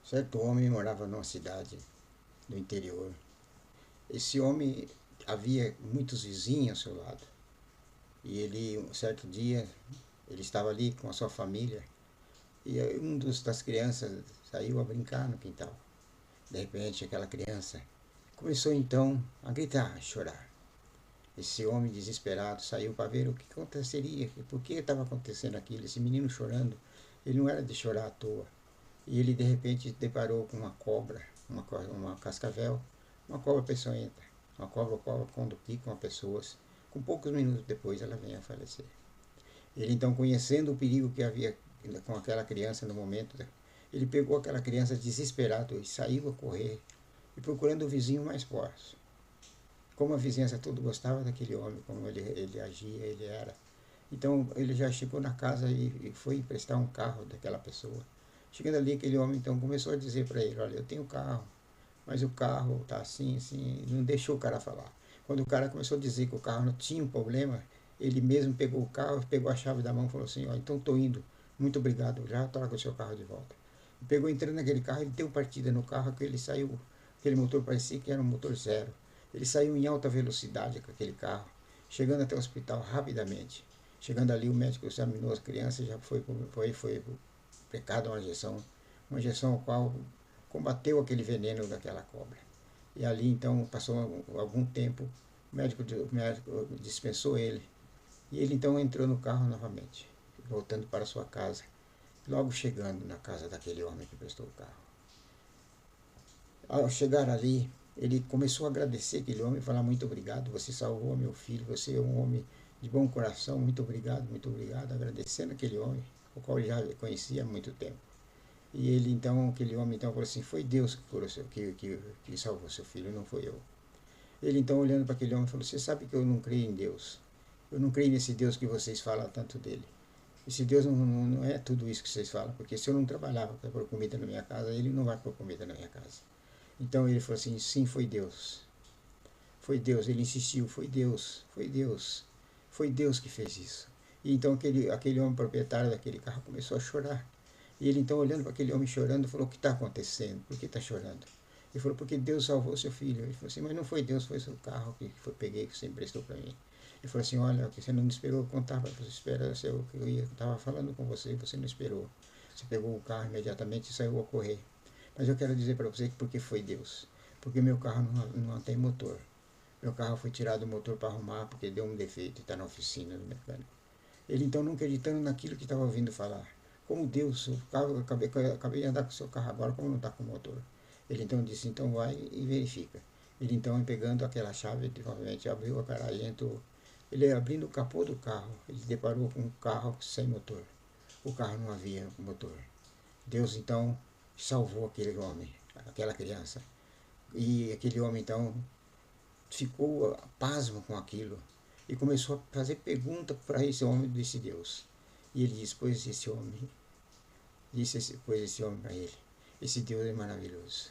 Certo homem morava numa cidade do interior. Esse homem havia muitos vizinhos ao seu lado. E ele, um certo dia, ele estava ali com a sua família e das crianças saiu a brincar no quintal. De repente, aquela criança começou então a gritar, a chorar. Esse homem desesperado saiu para ver o que aconteceria, por que estava acontecendo aquilo, esse menino chorando. Ele não era de chorar à toa. E ele de repente deparou com uma cobra, uma cascavel, uma cobra peçonhenta, uma cobra quando picam pessoas. Com poucos minutos depois ela vem a falecer. Ele então, conhecendo o perigo que havia com aquela criança no momento, ele pegou aquela criança desesperado e saiu a correr e procurando o vizinho mais próximo. Como a vizinhança toda gostava daquele homem, como ele agia, ele era. Então ele já chegou na casa e foi emprestar um carro daquela pessoa. Chegando ali, aquele homem então começou a dizer para ele: olha, eu tenho carro, mas o carro está assim, assim, não deixou o cara falar. Quando o cara começou a dizer que o carro não tinha um problema, ele mesmo pegou o carro, pegou a chave da mão e falou assim: ó, então estou indo, muito obrigado, já troca o seu carro de volta. E pegou, entrando naquele carro, ele deu partida no carro, que ele saiu, aquele motor parecia que era um motor zero. Ele saiu em alta velocidade com aquele carro, chegando até o hospital rapidamente. Chegando ali, o médico examinou as crianças, já foi aplicada uma injeção ao qual combateu aquele veneno daquela cobra. E ali então passou algum tempo, o médico dispensou ele. E ele então entrou no carro novamente, voltando para sua casa. Logo chegando na casa daquele homem que prestou o carro. Ao chegar ali, ele começou a agradecer aquele homem e falar: muito obrigado, você salvou meu filho, você é um homem de bom coração, muito obrigado, agradecendo aquele homem, o qual ele já conhecia há muito tempo. E ele então, aquele homem então falou assim: foi Deus que, curou que salvou seu filho, não foi eu. Ele então, olhando para aquele homem, falou: você sabe que eu não creio em Deus, eu não creio nesse Deus que vocês falam tanto dele. Esse Deus não é tudo isso que vocês falam, porque se eu não trabalhava para pôr comida na minha casa, ele não vai pôr comida na minha casa. Então ele falou assim: sim, foi Deus. Foi Deus, ele insistiu: foi Deus, foi Deus, foi Deus que fez isso. E então aquele homem proprietário daquele carro começou a chorar. E ele então, olhando para aquele homem chorando, falou: o que está acontecendo? Por que está chorando? Ele falou: porque Deus salvou seu filho. Ele falou assim: mas não foi Deus, foi seu carro que peguei, que você emprestou para mim. Ele falou assim: olha, você não esperou contar para você, espera o que eu estava falando com você, você não esperou. Você pegou o carro imediatamente e saiu a correr. Mas eu quero dizer para você que porque foi Deus. Porque meu carro não tem motor. Meu carro foi tirado do motor para arrumar porque deu um defeito e está na oficina do mecânico. Ele então, não acreditando naquilo que estava ouvindo falar: como Deus, o carro, eu acabei de andar com o seu carro agora, como não está com motor? Ele então disse: então vai e verifica. Ele então, pegando aquela chave, provavelmente abriu a garagem e entrou. Ele, abrindo o capô do carro, ele deparou com um carro sem motor. O carro não havia motor. Deus então salvou aquele homem, aquela criança. E aquele homem então ficou pasmo com aquilo e começou a fazer pergunta para esse homem desse Deus. E ele disse: pois esse homem para ele: esse Deus é maravilhoso.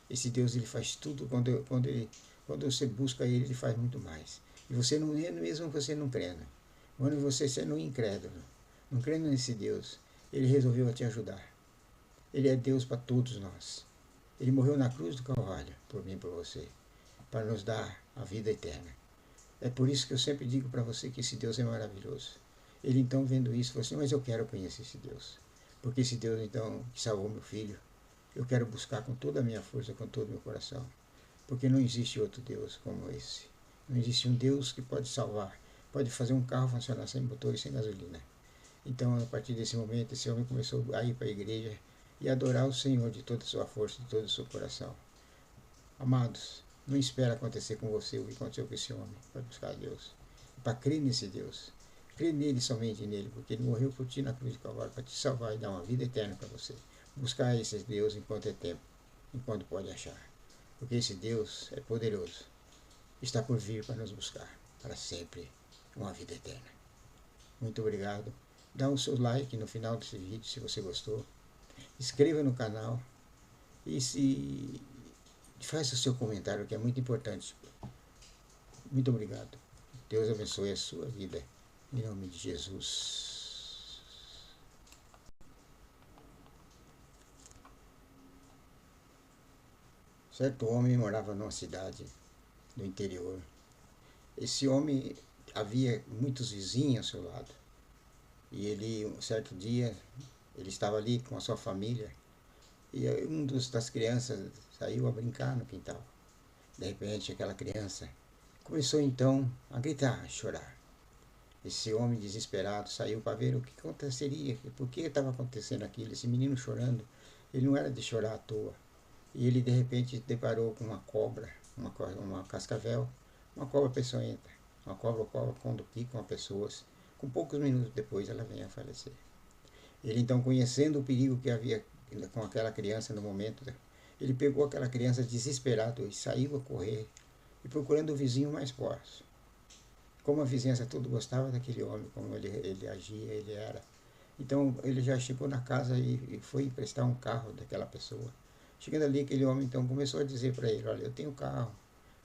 Esse Deus, ele faz tudo, quando você busca ele faz muito mais. E você não, mesmo você não crendo, quando você sendo incrédulo, não crendo nesse Deus, ele resolveu te ajudar. Ele é Deus para todos nós. Ele morreu na cruz do Calvário por mim e por você, para nos dar a vida eterna. É por isso que eu sempre digo para você que esse Deus é maravilhoso. Ele então, vendo isso, falou assim: mas eu quero conhecer esse Deus. Porque esse Deus então que salvou meu filho, eu quero buscar com toda a minha força, com todo o meu coração. Porque não existe outro Deus como esse. Não existe um Deus que pode salvar, pode fazer um carro funcionar sem motor e sem gasolina. Então, a partir desse momento, esse homem começou a ir para a igreja e adorar o Senhor de toda a sua força, de todo o seu coração. Amados, não espera acontecer com você o que aconteceu com esse homem, para buscar a Deus. Para crer nesse Deus. Crer nele, somente nele, porque ele morreu por ti na cruz de Calvário, para te salvar e dar uma vida eterna para você. Buscar esse Deus enquanto é tempo, enquanto pode achar. Porque esse Deus é poderoso. Está por vir para nos buscar, para sempre, uma vida eterna. Muito obrigado. Dá o seu like no final desse vídeo, se você gostou. Inscreva no canal. E se faça o seu comentário, que é muito importante. Muito obrigado. Deus abençoe a sua vida. Em nome de Jesus. Certo homem morava numa cidade do interior. Esse homem havia muitos vizinhos ao seu lado. E ele, um certo dia, ele estava ali com a sua família e das crianças saiu a brincar no quintal. De repente, aquela criança começou então a gritar, a chorar. Esse homem desesperado saiu para ver o que aconteceria, por que estava acontecendo aquilo, esse menino chorando. Ele não era de chorar à toa. E ele de repente deparou com uma cobra, uma cascavel, uma cobra peçonhenta, uma cobra quando picam as pessoas. Com poucos minutos depois ela vem a falecer. Ele então, conhecendo o perigo que havia com aquela criança no momento, ele pegou aquela criança desesperado e saiu a correr e procurando o vizinho mais próximo. Como a vizinhança toda gostava daquele homem, como ele agia, ele era. Então ele já chegou na casa e foi emprestar um carro daquela pessoa. Chegando ali, aquele homem então começou a dizer para ele: olha, eu tenho carro,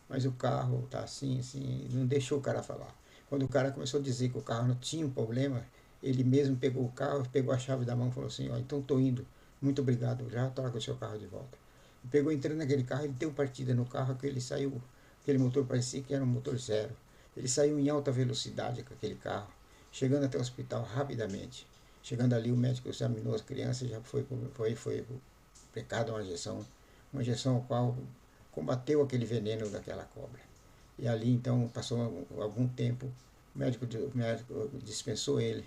mas o carro está assim, assim, não deixou o cara falar. Quando o cara começou a dizer que o carro não tinha um problema, ele mesmo pegou o carro, pegou a chave da mão e falou assim: ó, então estou indo, muito obrigado, já trago o seu carro de volta. E pegou, entrando naquele carro, ele deu partida no carro, que ele saiu, aquele motor parecia que era um motor zero. Ele saiu em alta velocidade com aquele carro, chegando até o hospital rapidamente. Chegando ali, o médico examinou as crianças e já foi aplicada uma injeção ao qual combateu aquele veneno daquela cobra. E ali, então, passou algum tempo, o médico dispensou ele.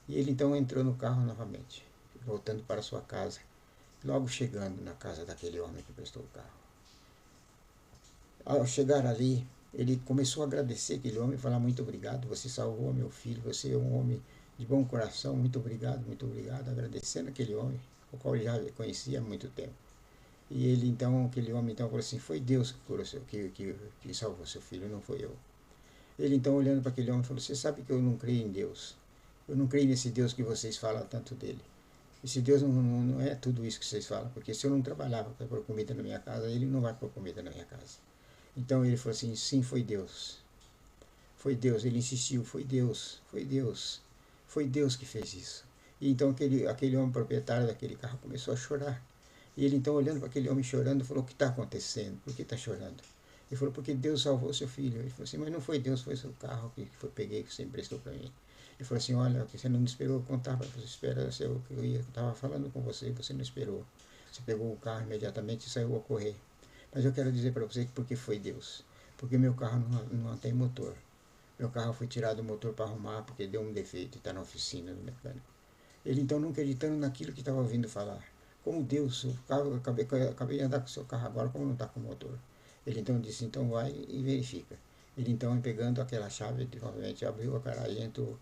E ele, então, entrou no carro novamente, voltando para sua casa. Logo chegando na casa daquele homem que prestou o carro. Ao chegar ali, ele começou a agradecer aquele homem, falar: muito obrigado, você salvou meu filho, você é um homem de bom coração, muito obrigado, agradecendo aquele homem, o qual ele já conhecia há muito tempo. E ele então, aquele homem então falou assim: foi Deus que curou que salvou seu filho, não foi eu. Ele então, olhando para aquele homem, falou: você sabe que eu não creio em Deus, eu não creio nesse Deus que vocês falam tanto dele. Esse Deus não é tudo isso que vocês falam, porque se eu não trabalhava para pôr comida na minha casa, ele não vai pôr comida na minha casa. Então ele falou assim: sim, foi Deus. Foi Deus. Ele insistiu: foi Deus, foi Deus. Foi Deus que fez isso. E então aquele homem proprietário daquele carro começou a chorar. E ele então, olhando para aquele homem chorando, falou: o que está acontecendo? Por que está chorando? Ele falou: porque Deus salvou seu filho. Ele falou assim: mas não foi Deus, foi seu carro que peguei, que você emprestou para mim. Ele falou assim: olha, você não esperou contar para você, espera o que eu estava falando com você, você não esperou. Você pegou o carro imediatamente e saiu a correr. Mas eu quero dizer para você que porque foi Deus. Porque meu carro não tem motor. Meu carro foi tirado do motor para arrumar porque deu um defeito e está na oficina do mecânico. Ele então, não acreditando naquilo que estava ouvindo falar: como Deus, o carro, eu acabei de andar com o seu carro agora, como não está com motor? Ele então disse: então vai e verifica. Ele então, pegando aquela chave, novamente abriu a garagem e entrou.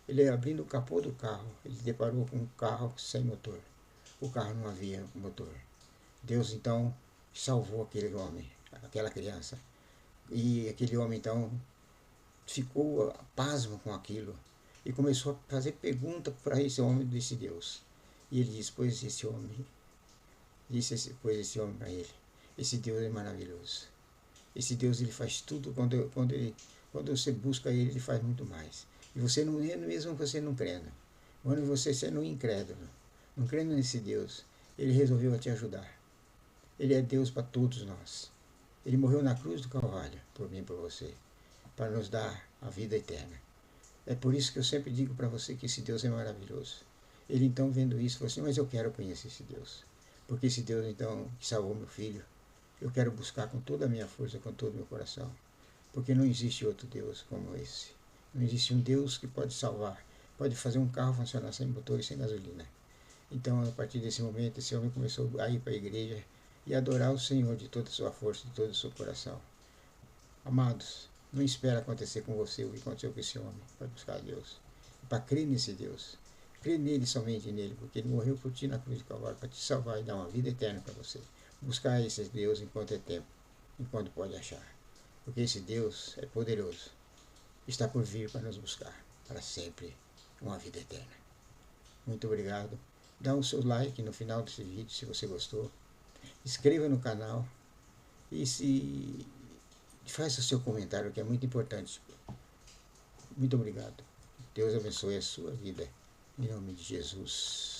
Ele, abrindo o capô do carro, ele deparou com um carro sem motor. O carro não havia motor. Deus então salvou aquele homem, aquela criança. E aquele homem então ficou pasmo com aquilo e começou a fazer pergunta para esse homem desse Deus. E ele disse: pois esse homem para ele: esse Deus é maravilhoso. Esse Deus, ele faz tudo, quando você busca ele faz muito mais. E você não é, mesmo você não crendo, quando você sendo incrédulo, não crendo nesse Deus, ele resolveu te ajudar. Ele é Deus para todos nós. Ele morreu na cruz do Calvário, por mim e por você, para nos dar a vida eterna. É por isso que eu sempre digo para você que esse Deus é maravilhoso. Ele então, vendo isso, falou assim: mas eu quero conhecer esse Deus. Porque esse Deus então que salvou meu filho, eu quero buscar com toda a minha força, com todo o meu coração. Porque não existe outro Deus como esse. Não existe um Deus que pode salvar, pode fazer um carro funcionar sem motor e sem gasolina. Então, a partir desse momento, esse homem começou a ir para a igreja e adorar o Senhor de toda a sua força, de todo o seu coração. Amados, não espera acontecer com você o que aconteceu com esse homem para buscar a Deus. Para crer nesse Deus. Crer nele, somente nele, porque ele morreu por ti na cruz de Calvário para te salvar e dar uma vida eterna para você. Buscar esse Deus enquanto é tempo, enquanto pode achar. Porque esse Deus é poderoso. Está por vir para nos buscar para sempre uma vida eterna. Muito obrigado. Dá o seu like no final desse vídeo se você gostou. Inscreva no canal e faça o seu comentário, que é muito importante. Muito obrigado. Deus abençoe a sua vida. Em nome de Jesus.